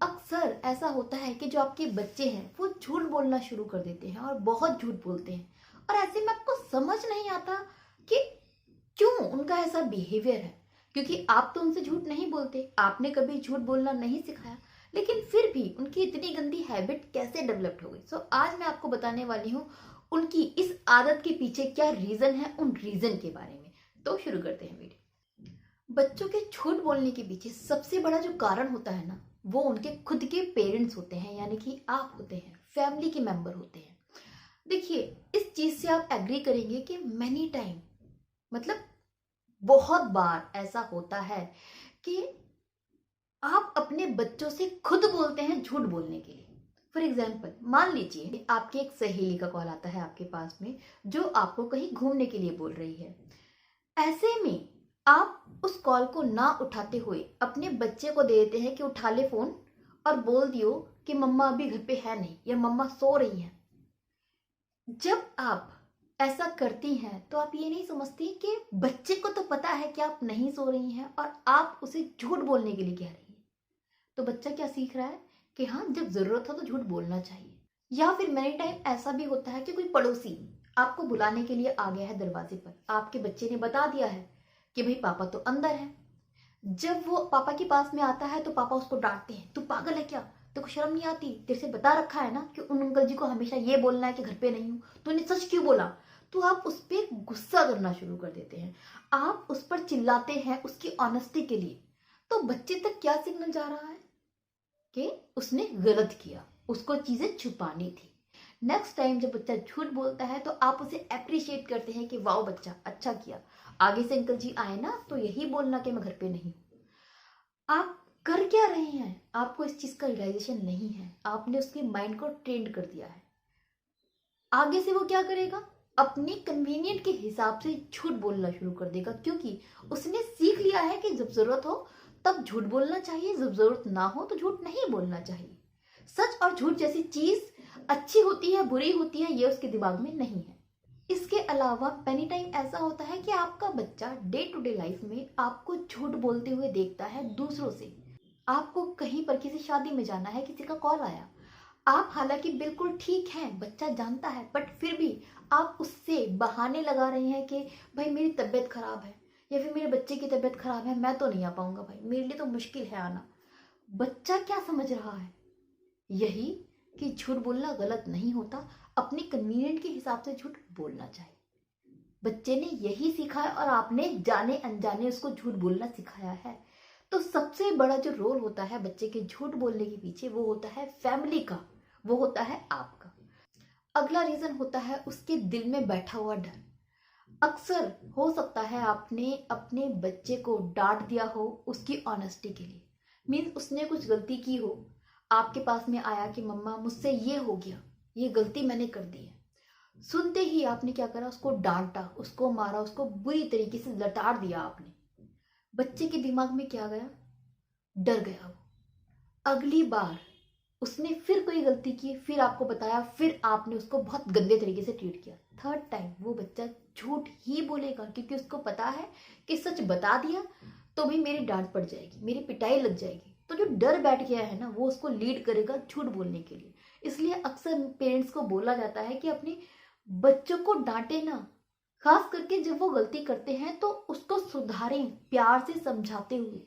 अक्सर ऐसा होता है कि जो आपके बच्चे हैं वो झूठ बोलना शुरू कर देते हैं और बहुत झूठ बोलते हैं। और ऐसे में आपको समझ नहीं आता कि क्यों उनका ऐसा बिहेवियर है। क्योंकि आप तो उनसे झूठ नहीं बोलते, आपने कभी झूठ बोलना नहीं सिखाया, लेकिन फिर भी उनकी इतनी गंदी हैबिट कैसे डेवलप्ड हो गई। सो आज मैं आपको बताने वाली हूँ उनकी इस आदत के पीछे क्या रीजन है, उन रीजन के बारे में। तो शुरू करते हैं वीडियो। बच्चों के झूठ बोलने के पीछे सबसे बड़ा जो कारण होता है ना, वो उनके खुद के पेरेंट्स होते हैं, यानी कि आप होते हैं, फैमिली के मेंबर होते हैं। देखिए, इस चीज से आप एग्री करेंगे कि मैनी टाइम, मतलब बहुत बार ऐसा होता है कि आप अपने बच्चों से खुद बोलते हैं झूठ बोलने के लिए। फॉर एग्जाम्पल, मान लीजिए आपकी एक सहेली का कॉल आता है आपके पास में, जो आपको कहीं घूमने के लिए बोल रही है। ऐसे में आप उस कॉल को ना उठाते हुए अपने बच्चे को दे देते हैं कि उठा ले फोन और बोल दियो कि मम्मा अभी घर पे है नहीं या मम्मा सो रही हैं। जब आप ऐसा करती हैं तो आप ये नहीं समझती कि बच्चे को तो पता है कि आप नहीं सो रही हैं और आप उसे झूठ बोलने के लिए कह रही हैं। तो बच्चा क्या सीख रहा है कि हाँ, जब जरूरत हो तो झूठ बोलना चाहिए। या फिर मेनी टाइम ऐसा भी होता है कि कोई पड़ोसी आपको बुलाने के लिए आ गया है दरवाजे पर, आपके बच्चे ने बता दिया है कि भाई पापा तो अंदर है। जब वो पापा के पास में आता है तो पापा उसको डांटते हैं, तू पागल है क्या, तेरे को शर्म नहीं आती, तेरे से बता रखा है ना कि उन अंकल जी को हमेशा ये बोलना है कि घर पे नहीं हूं, तूने सच क्यों बोला। तो आप उस पर गुस्सा करना शुरू कर देते हैं, आप उस पर चिल्लाते हैं उसकी ऑनेस्टी के लिए। तो बच्चे तक क्या सिग्नल जा रहा है कि उसने गलत किया, उसको चीजें छुपानी थी। नेक्स्ट टाइम जब बच्चा झूठ बोलता है तो आप उसे अप्रिशिएट करते हैं कि वाओ बच्चा अच्छा किया, आगे से अंकल जी आए ना तो यही बोलना कि मैं घर पे नहीं हूं। आप कर क्या रहे हैं, आपको इस चीज का रियलाइजेशन नहीं है, आपने उसके माइंड को ट्रेंड कर दिया है। आगे से वो क्या करेगा, अपनी कन्वीनियंट के हिसाब से झूठ बोलना शुरू कर देगा, क्योंकि उसने सीख लिया है कि जब जरूरत हो तब झूठ बोलना चाहिए, जब जरूरत ना हो तो झूठ नहीं बोलना चाहिए। सच और झूठ जैसी चीज अच्छी होती है बुरी होती है, ये उसके दिमाग में नहीं है। इसके अलावा मेनी टाइम ऐसा होता है कि आपका बच्चा डे टू डे लाइफ में आपको झूठ बोलते हुए देखता है दूसरों से। आपको कहीं पर किसी शादी में जाना है, किसी का कॉल आया, आप हालांकि बिल्कुल ठीक हैं, बच्चा जानता है, बट फिर भी आप उससे बहाने लगा रहे हैं कि भाई मेरी तबीयत खराब है या फिर मेरे बच्चे की तबीयत खराब है, मैं तो नहीं आ पाऊंगा, भाई मेरे लिए तो मुश्किल है आना। बच्चा क्या समझ रहा है, यही कि झूठ बोलना गलत नहीं होता, अपने कन्वीनियंट के हिसाब से झूठ बोलना चाहिए। बच्चे ने यही सीखा है और आपने जाने अनजाने उसको झूठ बोलना सिखाया है। तो सबसे बड़ा जो रोल होता है बच्चे के झूठ बोलने के पीछे, वो होता है फैमिली का, वो होता है आपका। अगला रीजन होता है उसके दिल में बैठा हुआ डर। अक्सर हो सकता है आपने अपने बच्चे को डांट दिया हो उसकी ऑनेस्टी के लिए, मीन्स उसने कुछ गलती की हो, आपके पास में आया कि मम्मा मुझसे ये हो गया, ये गलती मैंने कर दी है। सुनते ही आपने क्या करा, उसको डांटा, उसको मारा, उसको बुरी तरीके से लताड़ दिया आपने। बच्चे के दिमाग में क्या गया, डर गया वो। अगली बार उसने फिर कोई गलती की, फिर आपको बताया, फिर आपने उसको बहुत गंदे तरीके से ट्रीट किया। थर्ड टाइम वो बच्चा झूठ ही बोलेगा, क्योंकि उसको पता है कि सच बता दिया तो भी मेरी डांट पड़ जाएगी, मेरी पिटाई लग जाएगी। तो जो डर बैठ गया है ना, वो उसको लीड करेगा झूठ बोलने के लिए। इसलिए अक्सर पेरेंट्स को बोला जाता है कि अपने बच्चों को डांटे ना, खास करके जब वो गलती करते हैं तो उसको सुधारें प्यार से समझाते हुए।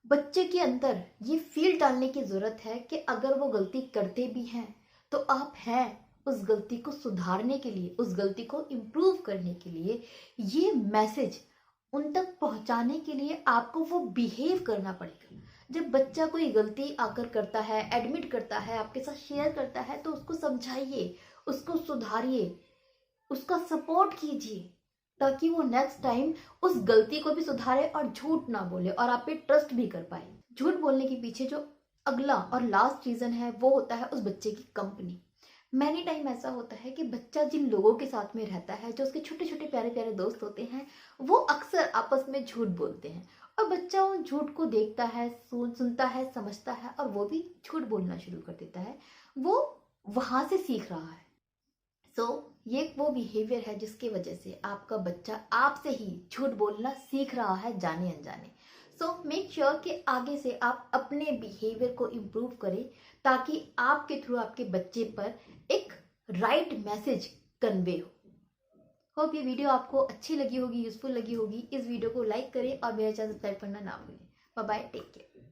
बच्चे के अंदर ये फील डालने की जरूरत है कि अगर वो गलती करते भी हैं तो आप हैं उस गलती को सुधारने के लिए, उस गलती को इम्प्रूव करने के लिए। ये मैसेज उन तक पहुंचाने के लिए आपको वो बिहेव करना पड़ेगा। जब बच्चा कोई गलती आकर करता है, एडमिट करता है, आपके साथ शेयर करता है, तो उसको समझाइए, उसको सुधारिए, उसका सपोर्ट कीजिए, ताकि वो नेक्स्ट टाइम उस गलती को भी सुधारे और झूठ ना बोले और आप पे ट्रस्ट भी कर पाए। झूठ बोलने के पीछे जो अगला और लास्ट रीजन है, वो होता है उस बच्चे की कंपनी। मैनी टाइम ऐसा होता है कि बच्चा जिन लोगों के साथ में रहता है, जो उसके छोटे छोटे प्यारे प्यारे दोस्त होते हैं, वो अक्सर आपस में झूठ बोलते हैं और बच्चा उन झूठ को देखता है, सुनता है, समझता है और वो भी झूठ बोलना शुरू कर देता है। वो वहां से सीख रहा है। ये वो बिहेवियर है जिसकी वजह से आपका बच्चा आपसे ही झूठ बोलना सीख रहा है, जाने अनजाने। सो मेक श्योर कि आगे से आप अपने बिहेवियर को इम्प्रूव करें ताकि आपके थ्रू आपके बच्चे पर एक राइट मैसेज कन्वे हो। होप ये वीडियो आपको अच्छी लगी होगी, यूजफुल लगी होगी। इस वीडियो को लाइक करें और मेरा चैनल सब्सक्राइब करना ना भूलें। Bye bye, take care.